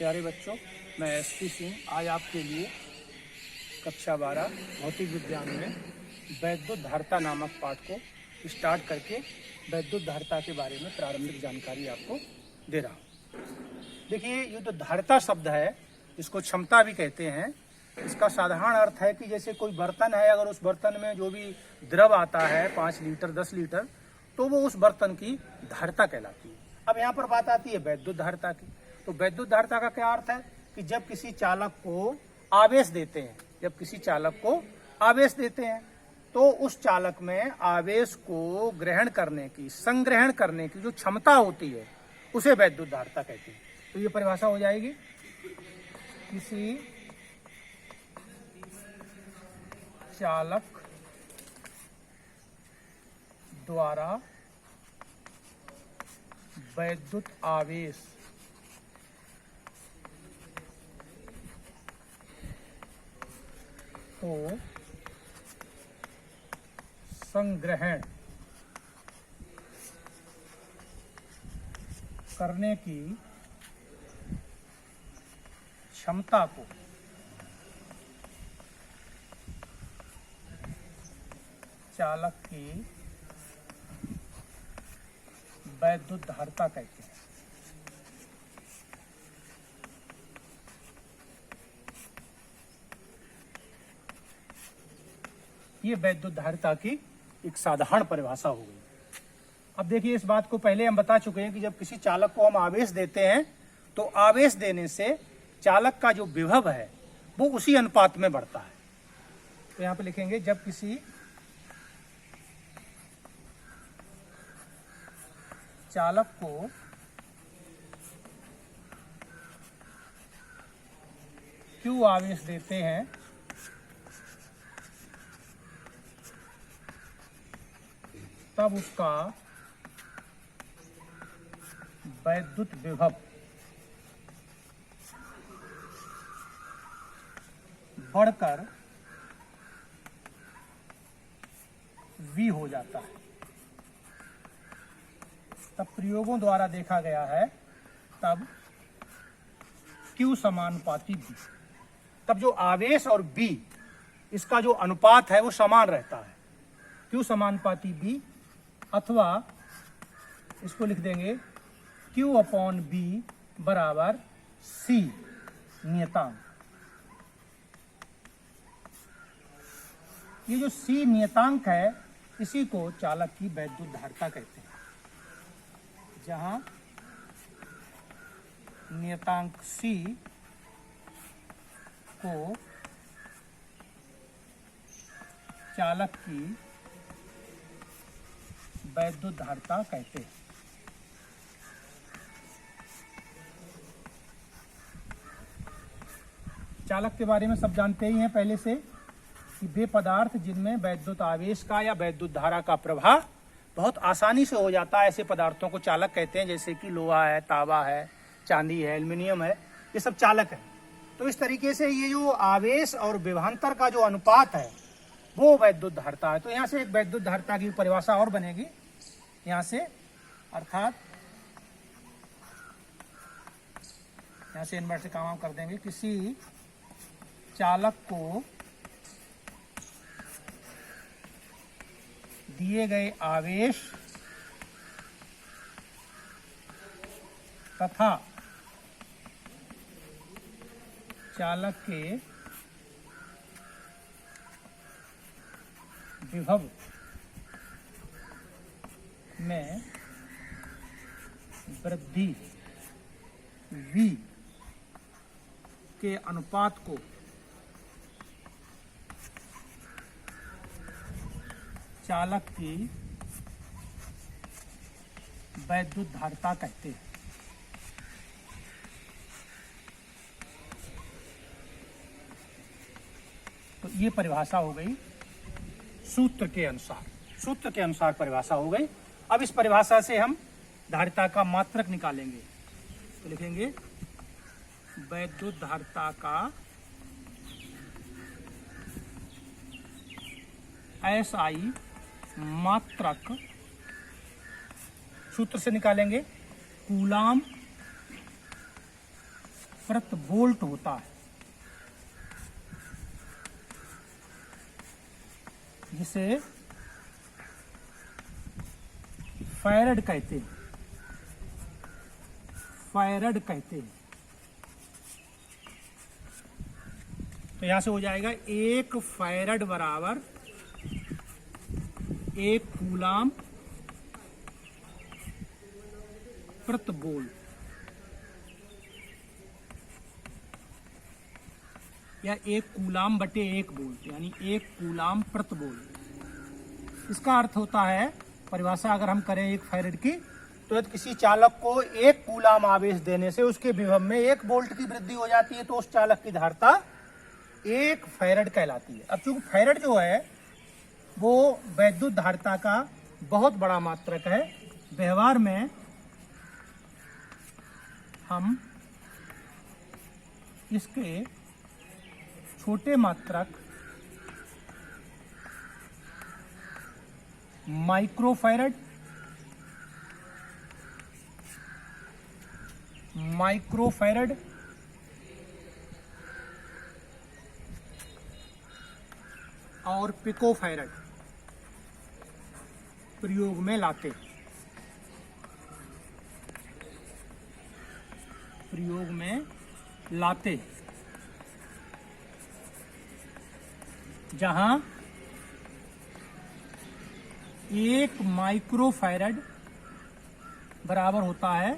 प्यारे बच्चों, मैं एसपी सिंह आज आपके लिए कक्षा 12 भौतिक विज्ञान में वैद्युत धारिता नामक पाठ को स्टार्ट करके वैद्युत धारिता के बारे में प्रारंभिक जानकारी आपको दे रहा हूँ। देखिए, ये जो धारिता शब्द है इसको क्षमता भी कहते हैं। इसका साधारण अर्थ है कि जैसे कोई बर्तन है, अगर उस बर्तन में जो भी द्रव आता है 5 लीटर 10 लीटर, तो वो उस बर्तन की धारिता कहलाती है। अब यहाँ पर बात आती है वैद्युत धारिता की। तो वैद्युत धारिता का क्या अर्थ है कि जब किसी चालक को आवेश देते हैं, तो उस चालक में आवेश को ग्रहण करने की, संग्रहण करने की जो क्षमता होती है उसे वैद्युत धारिता कहते हैं। तो ये परिभाषा हो जाएगी, किसी चालक द्वारा वैद्युत आवेश को संग्रहण करने की क्षमता को चालक की वैद्युत धारिता कहते हैं। ये वैद्युत धारिता की एक साधारण परिभाषा हो गई। अब देखिए, इस बात को पहले हम बता चुके हैं कि जब किसी चालक को हम आवेश देते हैं तो आवेश देने से चालक का जो विभव है वो उसी अनुपात में बढ़ता है। तो यहां पे लिखेंगे, जब किसी चालक को Q आवेश देते हैं तब उसका वैद्युत विभव बढ़कर V हो जाता है। तब प्रयोगों द्वारा देखा गया है, तब Q समानुपाती B, तब जो आवेश और B इसका जो अनुपात है वो समान रहता है। Q समानुपाती B, अथवा इसको लिख देंगे Q/B बराबर C नियतांक। ये जो C नियतांक है इसी को चालक की वैद्युत धारिता कहते हैं। जहां नियतांक C को चालक की वैद्युत धारिता कहते हैं। चालक के बारे में सब जानते ही हैं पहले से कि वे पदार्थ जिनमें वैद्युत आवेश का या वैद्युत धारा का प्रवाह बहुत आसानी से हो जाता है, ऐसे पदार्थों को चालक कहते हैं। जैसे कि लोहा है, तांबा है, चांदी है, एल्युमिनियम है, ये सब चालक है। तो इस तरीके से ये जो आवेश और विभवांतर का जो अनुपात है वो वैद्युत धारिता है। तो यहाँ से एक वैद्युत धारिता की परिभाषा और बनेगी यहाँ से, अर्थात यहाँ से इन्वर्ट से काम कर देंगे। किसी चालक को दिए गए आवेश तथा चालक के विभव में वृद्धि V के अनुपात को चालक की वैद्युत धारिता कहते हैं। तो ये परिभाषा हो गई सूत्र के अनुसार परिभाषा हो गई। अब इस परिभाषा से हम धारिता का मात्रक निकालेंगे। तो लिखेंगे वैद्युत धारिता का SI मात्रक सूत्र से निकालेंगे। कूलाम प्रति वोल्ट होता है, जिसे फैरड कहते हैं। फैरड कहते हैं। तो यहां से हो जाएगा 1 फैरड बराबर 1 कूलाम प्रति वोल्ट, या 1 कूलाम बटे 1 वोल्ट, यानी 1 कूलाम प्रति वोल्ट। इसका अर्थ होता है, परिभाषा अगर हम करें 1 फैरड की, तो यदि किसी चालक को 1 कूलाम आवेश देने से उसके विभव में 1 वोल्ट की वृद्धि हो जाती है, तो उस चालक की धारिता 1 फैरड कहलाती है। अब चूंकि फैरड जो है वो वैद्युत धारिता का बहुत बड़ा मात्रक है, व्यवहार में हम इसके छोटे मात्रक माइक्रोफैरड, और पिकोफैरड प्रयोग में लाते, जहां 1 माइक्रोफैरड बराबर होता है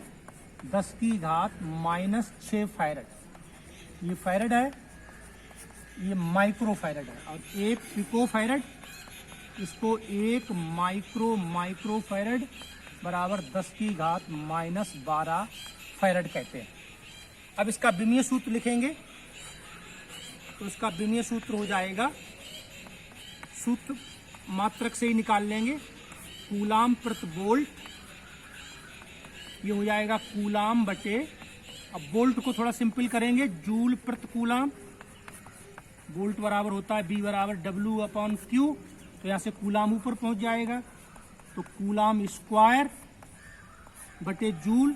10⁻⁻6 फैरड। ये फैरड है, ये माइक्रोफैरड है। और 1 पिकोफैरड, इसको 1 माइक्रोफैरड बराबर 10⁻12 फैरड कहते हैं। अब इसका विमीय सूत्र लिखेंगे, तो इसका विमीय सूत्र हो जाएगा, सूत्र मात्रक से ही निकाल लेंगे, कूलाम प्रति वोल्ट, ये हो जाएगा कूलाम बटे, अब वोल्ट को थोड़ा सिंपल करेंगे, जूल प्रति कूलाम। वोल्ट बराबर होता है B बराबर W/Q, तो यहाँ से कूलाम ऊपर पहुंच जाएगा, तो कूलाम स्क्वायर बटे जूल।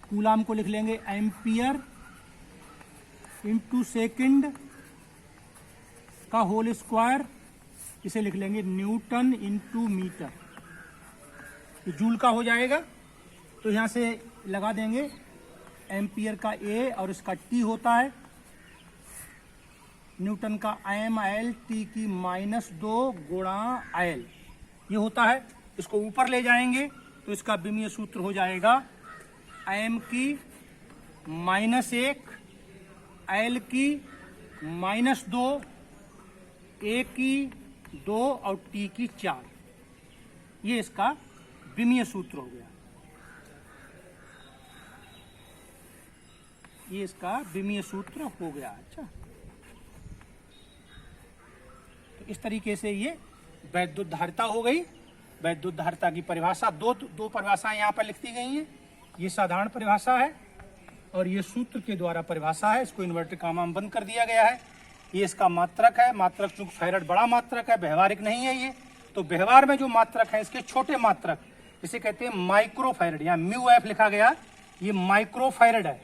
कूलाम को लिख लेंगे एम्पियर इंटू सेकेंड का होल स्क्वायर, इसे लिख लेंगे न्यूटन इंटू मीटर, तो जूल का हो जाएगा। तो यहाँ से लगा देंगे, एम्पियर का A और इसका T होता है, न्यूटन का M/L/T⁻² गुणा L ये होता है। इसको ऊपर ले जाएंगे तो इसका विमीय सूत्र हो जाएगा M⁻⁻1 L⁻², A⁻2 और T⁻4, ये इसका विमीय सूत्र हो गया। ये इसका विमीय सूत्र हो गया। अच्छा, तो इस तरीके से ये वैद्युत धारिता हो गई। वैद्युत धारिता की परिभाषा दो परिभाषाएं यहाँ पर लिखती गई हैं। ये साधारण परिभाषा है और ये सूत्र के द्वारा परिभाषा है। इसको इन्वर्टर कामा में बंद कर दिया गया है। ये इसका मात्रक है। मात्रक चूंकि फैरड बड़ा मात्रक है, व्यवहारिक नहीं है ये, तो व्यवहार में जो मात्रक है इसके छोटे मात्रक, जिसे कहते हैं माइक्रोफैरड, यहाँ μF लिखा गया, ये माइक्रोफैरड है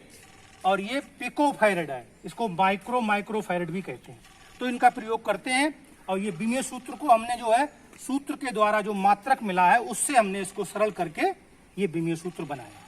और ये पिकोफैरड है। इसको माइक्रोफैरड भी कहते हैं। तो इनका प्रयोग करते हैं और ये विमीय सूत्र को हमने जो है सूत्र के द्वारा जो मात्रक मिला है उससे हमने इसको सरल करके ये विमीय सूत्र बनाया।